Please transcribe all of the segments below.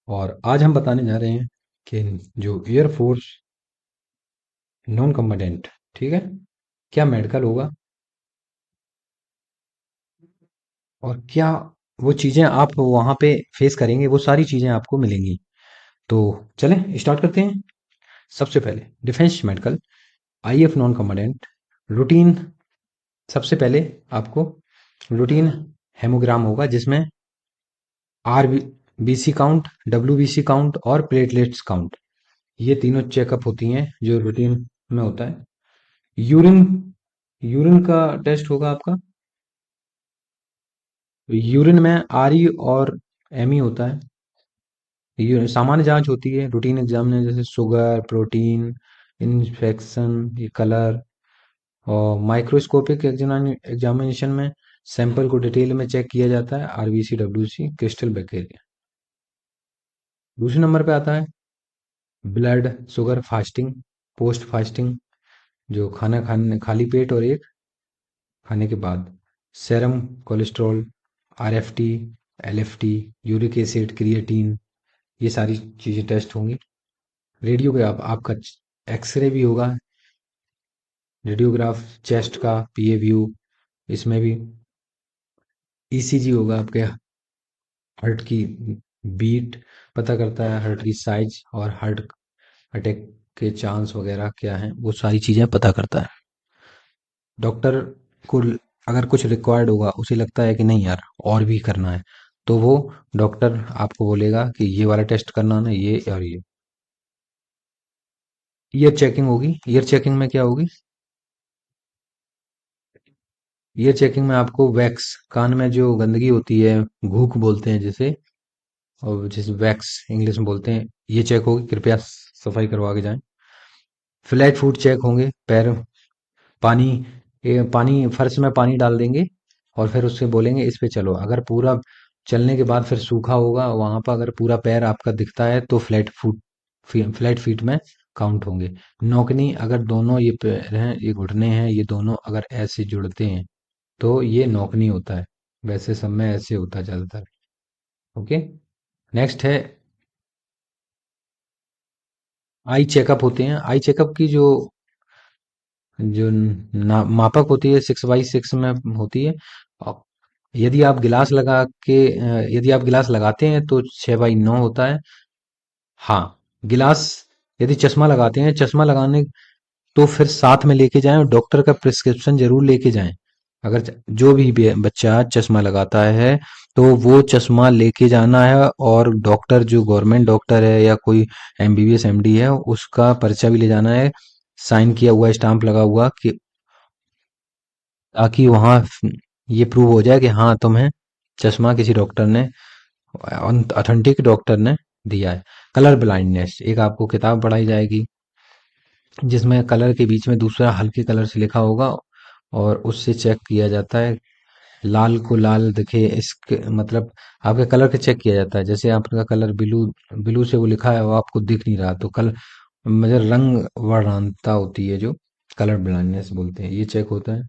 और आज हम बताने जा रहे हैं कि जो एयरफोर्स नॉन कम्बाटेंट, ठीक है, क्या मेडिकल होगा और क्या वो चीज़ें आप वहाँ पे फेस करेंगे, वो सारी चीज़ें आपको मिलेंगी। तो चलें स्टार्ट करते हैं। सबसे पहले defence medical, IF non combatant routine. सबसे पहले आपको रूटीन हेमोग्राम होगा जिसमें R B C count, W B C count और प्लेटलेट्स काउंट, ये तीनों चेकअप होती हैं जो रूटीन में होता है। यूरिन यूरिन का टेस्ट होगा आपका। यूरिन में आरई और एमई होता है। ये सामान्य जांच होती है रूटीन एग्जाम में, जैसे शुगर, प्रोटीन, इन्फेक्शन, ये कलर। और माइक्रोस्कोपिक एग्जामिनेशन में सैंपल को डिटेल में चेक किया जाता है, आरबीसी, डब्ल्यूसी, क्रिस्टल बैक्टीरिया। दूसरे नंबर पे आता है blood sugar fasting, post fasting, जो खाना खाने खाली पेट और एक खाने के बाद। Serum cholesterol, RFT, LFT, uric acid, creatine, ये सारी चीज़ें टेस्ट होंगी। रेडियो पे आपका एक्सरे भी होगा, रेडियोग्राफ चेस्ट का, पीए व्यू, इसमें भी ईसीजी होगा, आपके हार्ट की बीट पता करता है, हार्ट की साइज और हार्ट अटैक के चांस वगैरह क्या हैं, वो सारी चीज़ें पता करता है। डॉक्टर को अगर कुछ रिक्वायर्ड होगा, उसे लगता है कि नहीं यार और भी करना है, तो वो डॉक्टर आपको बोलेगा कि ये वाला टेस्ट करना ना, ये और ये। ईयर चेकिंग होगी। ईयर चेकिंग में क्या होगी? ईयर चेकिंग में आपको वैक्स, कान में जो गंदगी होती है, घूक बोलते हैं जिसे, और जिसे वैक्स इंग्लिश में बोलते हैं, ये चेक होगी। कृपया सफाई करवा के जाएं। फ्लैट फुट चेक होंगे, पैर, पानी, पानी फर्श में पानी डाल देंगे और फिर उससे बोलेंगे इस पे चलो। अगर पूरा चलने के बाद फिर सूखा होगा वहां पर, अगर पूरा पैर आपका दिखता है तो फ्लैट फीट में काउंट होंगे। नौकनी, अगर दोनों ये पैर हैं, ये घुटने हैं, ये दोनों अगर ऐसे जुड़ते हैं तो ये नौकनी होता है। वैसे सब में ऐसे होता है ज्यादातर। ओके। नेक्स्ट है आई चेकअप होते हैं। आई चेकअप की जो जो मापक होती है 6x6 में होती है। और यदि आप गिलास लगा के यदि आप गिलास लगाते हैं तो 6x9 होता है। हाँ, गिलास, यदि चश्मा लगाते हैं, चश्मा लगाने तो फिर साथ में लेके जाएं और डॉक्टर का प्रिस्क्रिप्शन जरूर लेके जाएं। अगर जो भी बच्चा चश्मा लगाता है तो वो चश्मा लेके जाना है, और डॉक्टर जो गवर्नमेंट डॉक्टर है या कोई एमबीबीएस एमडी है, उसका पर्चा भी ले जाना है, साइन किया हुआ, स्टाम्प लगा हुआ, कि ताकि वहाँ ये प्रूव हो जाए कि हाँ तुम्हें चश्मा किसी डॉक्टर ने, ऑथेंटिक डॉक्टर ने दिया है। कलर ब्लाइंडनेस, एक आपको किताब पढ़ाई जाएगी जिसमें कलर के बीच में दूसरा हल्के कलर से लिखा होगा, और उससे चेक किया जाता है। लाल को लाल दिखे, इसके मतलब आपके कलर के चेक किया जाता है। जैसे आपका कलर ब्लू, ब्लू से वो लिखा है वो आपको दिख नहीं रहा, तो कल मतलब रंग वर्णांतता होती है जो कलर ब्लाइंडनेस बोलते हैं, ये चेक होता है।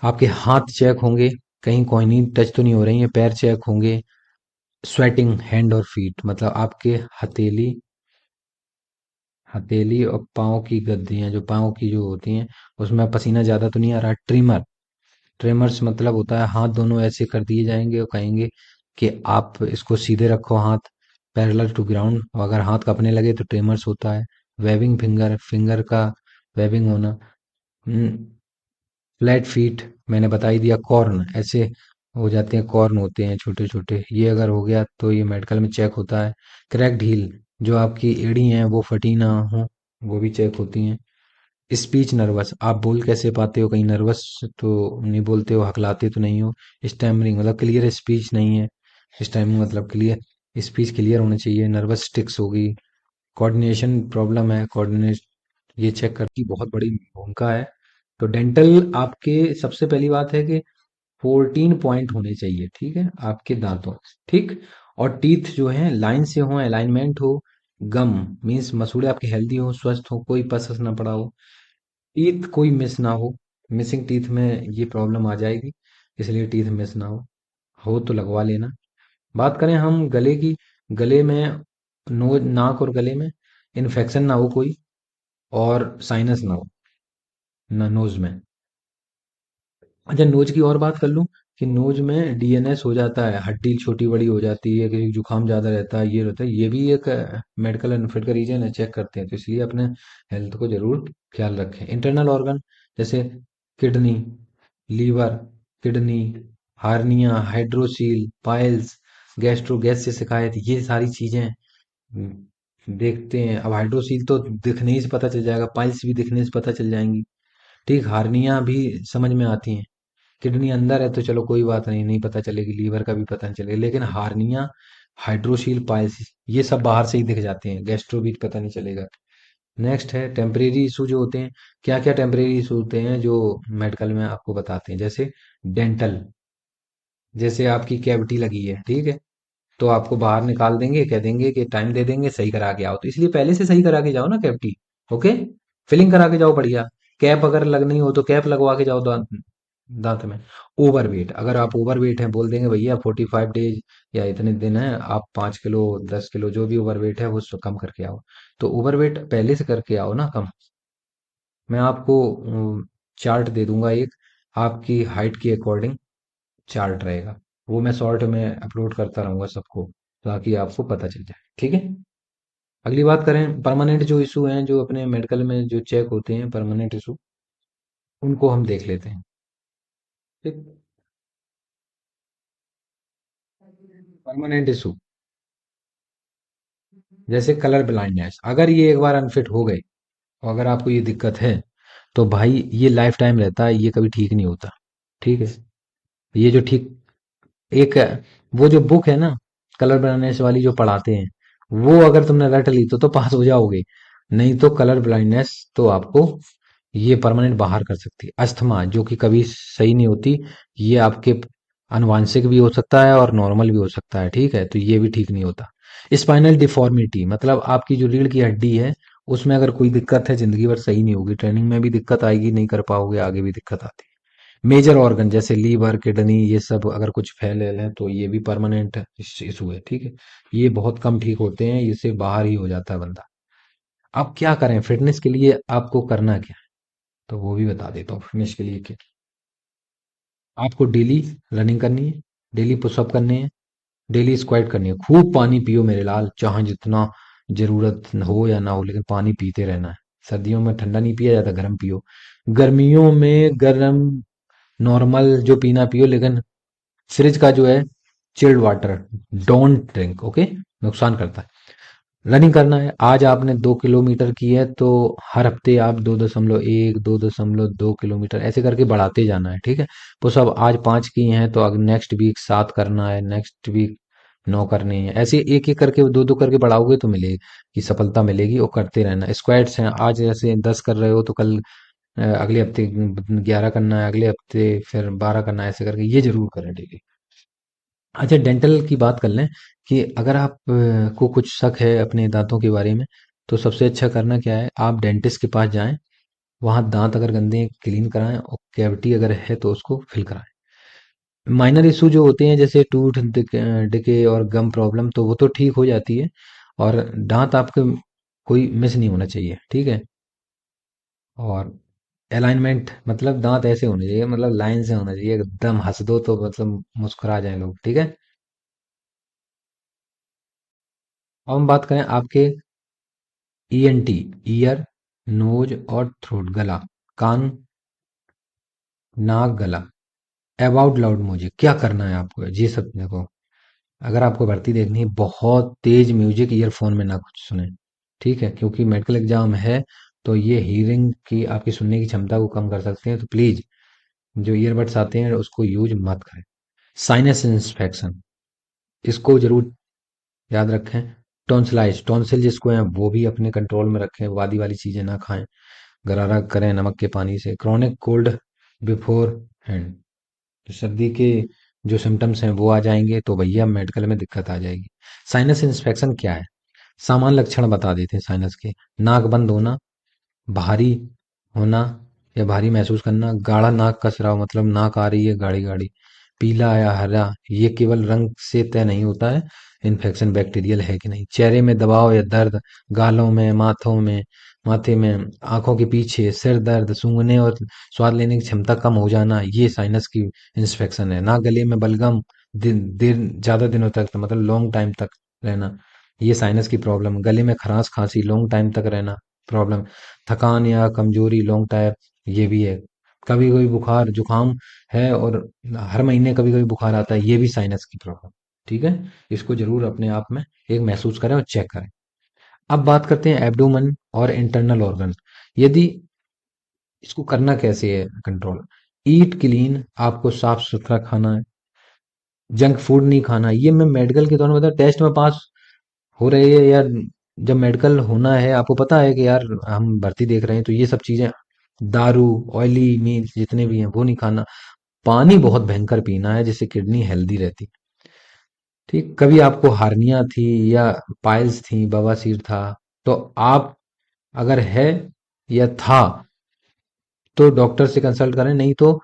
आपके हाथ चेक होंगे, कहीं कोई नहीं टच तो नहीं हो रही है। पैर चेक होंगे, स्वेटिंग हैंड और फीट, मतलब आपके हथेली, हथेली और पाँव की गद्दियां, जो पाँव की जो होती हैं, उसमें पसीना ज्यादा तो नहीं आ रहा। ट्रिमर, ट्रेमर्स मतलब होता है हाथ दोनों ऐसे कर दिए जाएंगे और कहेंगे कि आप इसको सीधे रखो, हाथ पैरेलल टू ग्राउंड, और अगर हाथ कपने लगे तो ट्रेमर्स होता है। वेबिंग फिंगर, फिंगर का वेबिंग होना। फ्लैट फीट मैंने बता ही दिया। कॉर्न ऐसे हो जाते हैं, कॉर्न होते हैं छोटे छोटे, ये अगर हो गया तो ये मेडिकल में चेक होता है। क्रैक्ड हील, जो आपकी एड़ी हैं वो फटी ना हो, वो भी चेक होती हैं। स्पीच नर्वस, आप बोल कैसे पाते हो, कहीं नर्वस तो नहीं बोलते हो, हकलाते तो नहीं हो। स्टैमरिंग मतलब क्लियर स्पीच नहीं है। स्टैमरिंग मतलब क्लियर स्पीच, क्लियर होनी चाहिए। नर्वस टिक्स होगी। कोऑर्डिनेशन प्रॉब्लम है, कोऑर्डिनेट, ये चेक करने की बहुत बड़ी भूमिका है। तो डेंटल आपके, सबसे पहली बात है कि 14 पॉइंट होने चाहिए, ठीक है, आपके दांतों, ठीक। और टीथ जो है लाइन से हो, अलाइनमेंट हो। गम मीन्स मसूड़े आपके हेल्दी हो, स्वस्थ हो, कोई पसस ना पड़ा हो। टीथ कोई मिस ना हो, मिसिंग टीथ में ये प्रॉब्लम आ जाएगी, इसलिए टीथ मिस ना हो तो लगवा लेना। बात करें हम गले की, गले में, नोज, नाक और गले में इन्फेक्शन ना हो कोई, और साइनस ना हो ना नोज में। अच्छा, नोज की और बात कर लूं, कि नोज में डीएनएस हो जाता है, हड्डी छोटी बड़ी हो जाती है, किसी को जुकाम ज्यादा रहता है, ये रहता है, ये भी एक मेडिकल बेनिफिट का रीजन है, चेक करते हैं, तो इसलिए अपने हेल्थ को जरूर ख्याल रखें। इंटरनल ऑर्गन जैसे kidney, liver, kidney, hernia, hydrocele, piles, gastro, gas से शिकायत, ये सारी चीजें देखते हैं। अब हाइड्रोसील तो दिखने ही से पता चल जाएगा, पाइल्स भी दिखने से पता चल जाएंगी, ठीक, हार्निया भी समझ में आती हैं। किडनी अंदर है तो चलो कोई बात नहीं, नहीं पता चलेगी, लीवर का भी पता नहीं चलेगा, लेकिन हार्निया, हाइड्रोसील, पाइल्स, ये सब बाहर से ही दिख जाते हैं, गैस्ट्रो भी पता नहीं चलेगा। नेक्स्ट है टेम्परेरी इशू जो होते हैं। क्या क्या टेम्परेरी इशू होते हैं जो मेडिकल में आपको बताते हैं, जैसे डेंटल, जैसे आपकी कैविटी लगी है, ठीक है, तो आपको बाहर निकाल देंगे, कह देंगे कि टाइम दे देंगे, सही करा के आओ, तो इसलिए पहले से सही करा के जाओ ना कैविटी। ओके, फिलिंग करा के जाओ बढ़िया। कैप अगर लगनी हो तो कैप लगवा के जाओ दांत, दांत में। ओवरवेट, अगर आप ओवरवेट हैं, बोल देंगे भैया 45 डेज या इतने दिन है, आप 5 किलो, 10 किलो, जो भी ओवरवेट है वो कम करके आओ। तो ओवरवेट पहले से करके आओ ना कम। मैं आपको चार्ट दे दूंगा एक, आपकी हाइट के अकॉर्डिंग चार्ट रहेगा, वो मैं शॉर्ट में अपलोड करता रहूंगा सबको, ताकि आपको पता चल जाए, ठीक है। अगली बात करें, परमानेंट जो इशू हैं, जो अपने मेडिकल में जो चेक होते हैं परमानेंट इशू, उनको हम देख लेते हैं, ठीक। परमानेंट इशू जैसे कलर ब्लाइंडनेस, अगर ये एक बार अनफिट हो गए, और अगर आपको ये दिक्कत है, तो भाई ये लाइफ टाइम रहता है, ये कभी ठीक नहीं होता, ठीक है। ये जो ठीक, एक वो जो बुक है ना, कलर ब्लाइंडनेस वाली जो पढ़ाते हैं, वो अगर तुमने रट ली तो पास हो जाओगे, नहीं तो कलर ब्लाइंडनेस तो आपको ये परमानेंट बाहर कर सकती है। अस्थमा जो कि कभी सही नहीं होती, ये आपके आनुवांशिक भी हो सकता है और नॉर्मल भी हो सकता है, ठीक है, तो ये भी ठीक नहीं होता। स्पाइनल डिफॉर्मिटी मतलब आपकी जो रीढ़ की हड्डी है, उसमें अगर कोई दिक्कत है, जिंदगी भर सही नहीं होगी, ट्रेनिंग में भी दिक्कत आएगी, नहीं कर पाओगे, आगे भी दिक्कत आती है। मेजर ऑर्गन जैसे लीवर, किडनी, ये सब अगर कुछ फेल है तो ये भी परमानेंट इशू है, ठीक है। ये बहुत कम ठीक होते हैं, इससे बाहर ही हो जाता है बंदा। अब क्या करें फिटनेस के लिए, आपको करना क्या है, तो वो भी बता देता हूँ फिटनेस के लिए। क्या आपको डेली रनिंग करनी है, डेली पुशअप करने हैं, डेली स्क्वाट करनी है, खूब पानी पियो मेरे लाल, चाहे जितना जरूरत हो या ना हो, लेकिन पानी पीते रहना है। सर्दियों में ठंडा नहीं पिया जाता, गर्म पियो। गर्मियों में गर्म नॉर्मल जो पीना पियो, लेकिन फ्रिज का जो है chilled water don't drink, okay, नुकसान करता है। रनिंग करना है, आज आपने 2 किलोमीटर की है तो हर हफ्ते आप 2.1, 2.2 किलोमीटर ऐसे करके बढ़ाते जाना है, ठीक है। पुशअप आज 5 की हैं तो अगर नेक्स्ट वीक 7 करना है, नेक्स्ट वीक 9 करनी है, ऐसे एक एक करके 2-2 करके बढ़ाओगे तो मिलेगी कि सफलता मिलेगी, और करते रहना। स्क्वाट्स हैं, आज जैसे 10 कर रहे हो तो कल अगले हफ्ते 11 करना है, अगले हफ्ते फिर 12 करना है, ऐसे करके ये जरूर करें डेली। अच्छा, डेंटल की बात कर लें, कि अगर आप को कुछ शक है अपने दांतों के बारे में, तो सबसे अच्छा करना क्या है, आप डेंटिस्ट के पास जाएं, वहां दांत अगर गंदे हैं क्लीन कराएं, और कैविटी अगर है तो उसको फिल कराएं। माइनर इशू जो होते हैं जैसे टूथ डिके और गम प्रॉब्लम, तो वो तो ठीक हो जाती है, और दांत आपके कोई मिस नहीं होना चाहिए, ठीक है। और अलाइनमेंट मतलब दांत ऐसे होने चाहिए, मतलब लाइन से होना चाहिए, एकदम हंस दो तो मतलब मुस्कुरा जाए लोग, ठीक है। अब हम बात करें आपके ईएनटी, ईयर, नोज और थ्रोट, गला, कान, नाक, गला, अबाउट लाउड म्यूजिक, क्या करना है आपको, ये सब देखो। अगर आपको भर्ती देखनी है, बहुत तेज म्यूजिक ईयरफोन में ना कुछ सुने, ठीक है, क्योंकि मेडिकल एग्जाम है, तो ये हीयरिंग की, आपकी सुनने की क्षमता को कम कर सकते हैं, तो प्लीज जो ईयरबड्स आते हैं उसको यूज मत करें। साइनस इंस्पेक्शन, इसको जरूर याद रखें। टॉन्सिलाइज, टॉन्सिल जिसको है वो भी अपने कंट्रोल में रखें, वादी वाली चीजें ना खाएं, गरारा करें नमक के पानी से। क्रॉनिक कोल्ड बिफोर हैंड, तो सर्दी के जो सिम्टम्स हैं वो आ जाएंगे तो भैया मेडिकल में दिक्कत आ जाएगी। साइनस इंस्पेक्शन क्या है, सामान्य लक्षण बता देते हैं साइनस के। नाक बंद होना, भारी होना या भारी महसूस करना, गाढ़ा नाक का स्राव मतलब नाक आ रही है गाढ़ी गाढ़ी, पीला या हरा, ये केवल रंग से तय नहीं होता है इन्फेक्शन बैक्टीरियल है कि नहीं। चेहरे में दबाव या दर्द, गालों में, माथे में, आंखों के पीछे, सिर दर्द, सूंघने और स्वाद लेने की क्षमता कम हो जाना, ये साइनस की इंस्पेक्शन है। ना गले में बलगम, दिन दिन ज्यादा दिनों तक, मतलब लॉन्ग टाइम तक रहना, ये साइनस की प्रॉब्लम। गले में खराश खांसी लॉन्ग टाइम तक रहना, प्रॉब्लम। थकान या कमजोरी लॉन्ग टाइम, ये भी है। कभी कभी बुखार जुकाम है और हर महीने कभी कभी बुखार आता है, ये भी साइनस की प्रॉब्लम। ठीक है, इसको जरूर अपने आप में एक महसूस करें और चेक करें। अब बात करते हैं एब्डोमेन और इंटरनल ऑर्गन। यदि इसको करना कैसे है कंट्रोल, ईट क्लीन, आपको साफ सुथरा खाना है, जंक फूड नहीं खाना। ये मैं मेडिकल के तौर में बता, टेस्ट में पास हो रहे हैं यार, जब मेडिकल होना है आपको पता है कि यार हम भर्ती देख रहे हैं, तो ये सब चीजें, दारू, ऑयली मीट जितने भी हैं वो नहीं खाना। पानी बहुत भयंकर पीना है जिससे किडनी हेल्दी रहती। ठीक, कभी आपको हार्निया थी या पाइल्स थी, बवासीर था, तो आप, अगर है या था, तो डॉक्टर से कंसल्ट करें। नहीं तो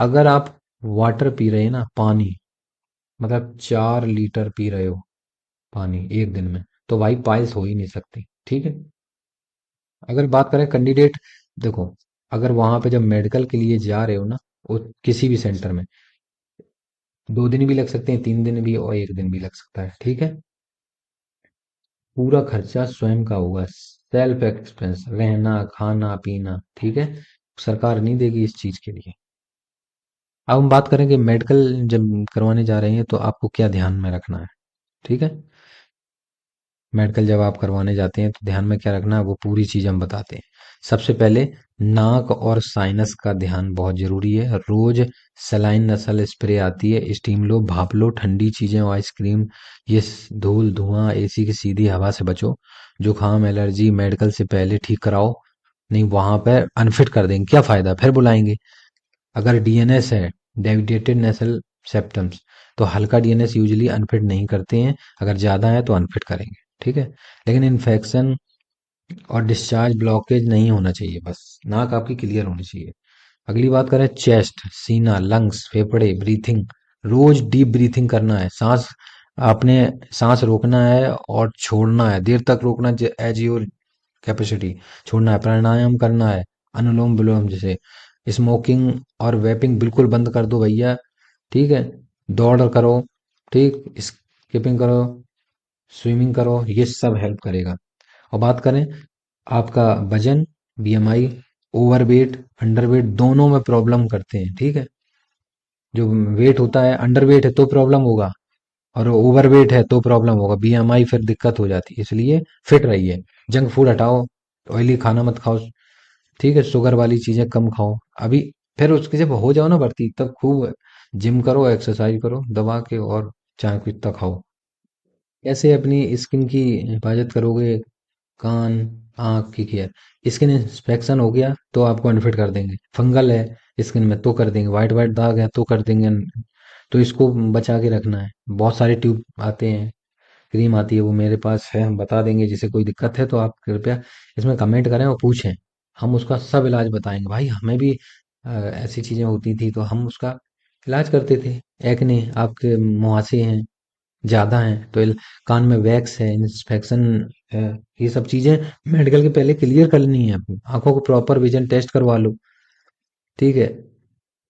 अगर आप वाटर पी रहे हैं ना, पानी, मतलब 4 लीटर पी रहे हो पानी एक दिन में, तो भाई पाइल्स हो ही नहीं सकती। ठीक है, अगर बात करें कैंडिडेट, देखो, अगर वहां पे जब मेडिकल के लिए जा रहे हो ना, वो किसी भी सेंटर में, 2 दिन भी लग सकते हैं, 3 दिन भी, और एक दिन भी लग सकता है। ठीक है, पूरा खर्चा स्वयं का होगा, सेल्फ एक्सपेंस, रहना खाना पीना। ठीक है, सरकार नहीं देगी इस चीज के लिए। अब हम बात करें कि मेडिकल जब करवाने जा रहे हैं तो आपको क्या ध्यान में रखना है। ठीक है, मेडिकल जब आप करवाने जाते हैं तो ध्यान में क्या रखना है, वो पूरी चीज हम बताते हैं। सबसे पहले, नाक और साइनस का ध्यान बहुत जरूरी है। रोज सलाइन नसल स्प्रे आती है, स्टीम लो, भाप लो, ठंडी चीजें और आइसक्रीम, ये धूल धुआं एसी की सीधी हवा से बचो। जुकाम एलर्जी मेडिकल से पहले ठीक कराओ, नहीं वहां पर अनफिट कर देंगे, क्या फायदा, फिर बुलाएंगे। अगर डीएनएस है, डेविडेटेड नेसल सेप्टम्स, तो हल्का डीएनएस यूजली अनफिट नहीं करते हैं, अगर ज़्यादा है तो अनफिट करेंगे। ठीक है, लेकिन इन्फेक्शन और डिस्चार्ज ब्लॉकेज नहीं होना चाहिए, बस नाक आपकी क्लियर होनी चाहिए। अगली बात करें, चेस्ट, सीना, लंग्स, फेफड़े, ब्रीथिंग, रोज डीप ब्रीथिंग करना है। सांस, आपने सांस रोकना है और छोड़ना है, देर तक रोकना, एज योर कैपेसिटी, छोड़ना है। प्राणायाम करना है, अनुलोम विलोम जैसे। स्मोकिंग और वेपिंग बिल्कुल बंद कर दो भैया। ठीक है, दौड़ करो, ठीक, स्किपिंग करो, स्विमिंग करो, ये सब हेल्प करेगा। और बात करें आपका वजन, बीएमआई, ओवरवेट अंडरवेट दोनों में प्रॉब्लम करते हैं। ठीक है, जो वेट होता है, अंडरवेट है तो प्रॉब्लम होगा, और ओवरवेट है तो प्रॉब्लम होगा, बीएमआई फिर दिक्कत हो जाती है। इसलिए फिट रहिए, जंक फूड हटाओ, ऑयली खाना मत खाओ। ठीक है, शुगर वाली चीजें कम खाओ अभी। फिर उसके जब हो जाओ ना भर्ती, तब खूब जिम करो, एक्सरसाइज करो दबा के, और चाहे कुछ तक खाओ। कैसे अपनी स्किन की हिफाजत करोगे, कान, आँख की केयर। स्किन इंस्पेक्शन हो गया तो आपको अनफिट कर देंगे, फंगल है स्किन में तो कर देंगे, वाइट वाइट दाग है तो कर देंगे। तो इसको बचा के रखना है। बहुत सारे ट्यूब आते हैं, क्रीम आती है, वो मेरे पास है, हम बता देंगे। जिसे कोई दिक्कत है तो आप कृपया इसमें कमेंट करें और पूछें, हम उसका सब इलाज बताएंगे। भाई हमें भी ऐसी चीजें होती थी तो हम उसका इलाज करते थे। एक्ने, आपके मुहासे हैं, ज्यादा हैं तो कान में वैक्स है, इंस्पेक्शन है, ये सब चीजें मेडिकल के पहले क्लियर करनी है अपनी। आंखों को प्रॉपर विजन टेस्ट करवा लो। ठीक है,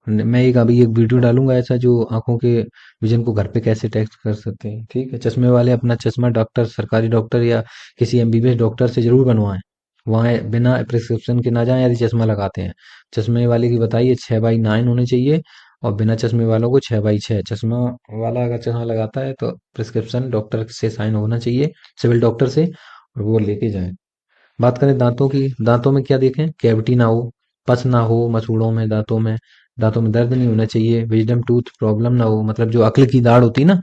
मैं एक अभी एक वीडियो डालूंगा ऐसा, जो आंखों के विजन को घर पे कैसे टेस्ट कर सकते हैं। ठीक है, चश्मे वाले अपना चश्मा डॉक्टर, सरकारी डॉक्टर या किसी एमबीबीएस डॉक्टर से जरूर बनवाएं। वहाँ बिना प्रिस्क्रिप्शन के ना जाएं यदि चश्मा लगाते हैं। चश्मे वाले की बताइए 6/9 होने चाहिए, और बिना चश्मे वालों को 6/6। चश्मा वाला अगर चश्मा लगाता है तो प्रिस्क्रिप्शन डॉक्टर से साइन होना चाहिए, सिविल डॉक्टर से, और वो लेके जाएं। बात करें दांतों की, दांतों में क्या देखें, कैविटी ना हो, पस ना हो मसूड़ों में, दांतों में दर्द नहीं होना चाहिए, विजडम टूथ प्रॉब्लम ना हो, मतलब जो अक्ल की दाढ़ होती है ना,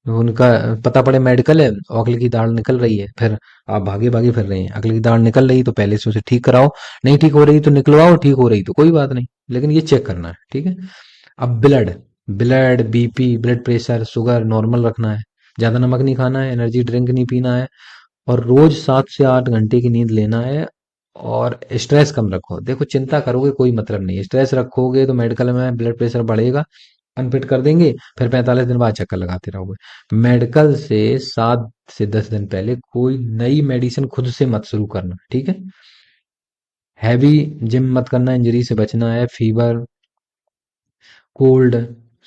उनका पता पड़े मेडिकल है और अक्ल की दाढ़ निकल रही है, फिर आप भागे भागे फिर रहे हैं, अक्ल की दाढ़ निकल रही तो पहले से उसे ठीक कराओ, नहीं ठीक हो रही तो निकलवाओ, ठीक हो रही तो कोई बात नहीं, लेकिन ये चेक करना है। ठीक है, अब blood, BP, blood pressure, sugar normal रखना है, ज्यादा नमक नहीं खाना है, एनर्जी ड्रिंक नहीं पीना है, और रोज 7 से 8 घंटे की नींद लेना है, और स्ट्रेस कम रखो। देखो, चिंता करोगे कोई मतलब नहीं है, स्ट्रेस रखोगे तो मेडिकल में ब्लड प्रेशर बढ़ेगा, अनफिट कर देंगे, फिर 45 दिन बाद चक्कर लगाते रहोगे। मेडिकल से 7 से 10 दिन पहले कोई नई मेडिसिन खुद से मत शुरू करना, ठीक है। हैवी जिम मत करना, इंजरी से बचना है। फीवर, कोल्ड,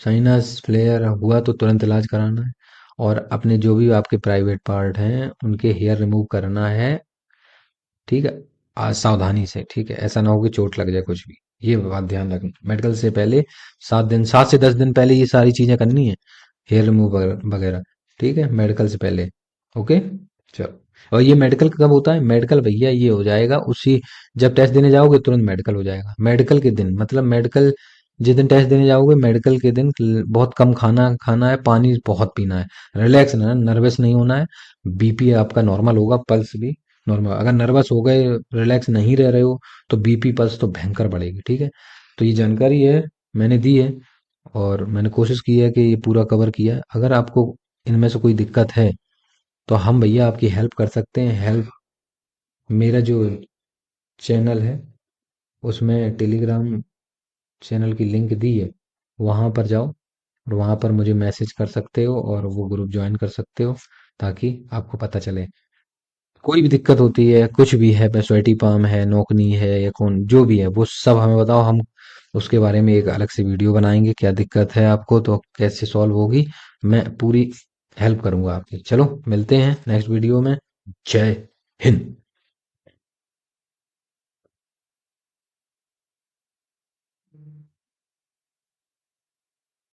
साइनस फ्लेयर हुआ तो तुरंत इलाज कराना है। और अपने जो भी आपके प्राइवेट पार्ट हैं उनके हेयर रिमूव करना है, ठीक है। सावधानी से, ठीक है, ऐसा ना हो कि चोट लग जाए कुछ भी। ये बात ध्यान रखना, मेडिकल से पहले 7 से 10 दिन पहले ये सारी चीजें करनी है, हेयर रिमूव वगैरह, ठीक है, मेडिकल से पहले। ओके, चलो। और ये मेडिकल कब होता है? मेडिकल भैया ये हो जाएगा उसी, जब टेस्ट देने जाओगे तुरंत मेडिकल हो जाएगा। मेडिकल के दिन मतलब मेडिकल जिस दिन टेस्ट देने जाओगे, मेडिकल के दिन बहुत कम खाना खाना है, पानी बहुत पीना है, रिलैक्स रहना, नर्वस नहीं होना है। बीपी आपका नॉर्मल होगा, पल्स भी नॉर्मल। अगर नर्वस हो गए, रिलैक्स नहीं रह रहे हो, तो बीपी पल्स तो भयंकर बढ़ेगी, ठीक है। तो ये जानकारी है, मैंने दी है, और मैंने कोशिश की है कि ये पूरा कवर किया है। अगर आपको इनमें से कोई दिक्कत है तो हम भैया आपकी हेल्प कर सकते हैं। हेल्प, मेरा जो चैनल है उसमें टेलीग्राम चैनल की लिंक दी है, वहाँ पर जाओ और वहाँ पर मुझे मैसेज कर सकते हो और वो ग्रुप ज्वाइन कर सकते हो, ताकि आपको पता चले कोई भी दिक्कत होती है, कुछ भी है, स्वेटी पाम है, नोकनी है, या कौन जो भी है, वो सब हमें बताओ। हम उसके बारे में एक अलग से वीडियो बनाएंगे, क्या दिक्कत है आपको तो कैसे सॉल्व होगी, मैं पूरी हेल्प करूंगा आपकी। चलो, मिलते हैं नेक्स्ट वीडियो में। जय हिंद।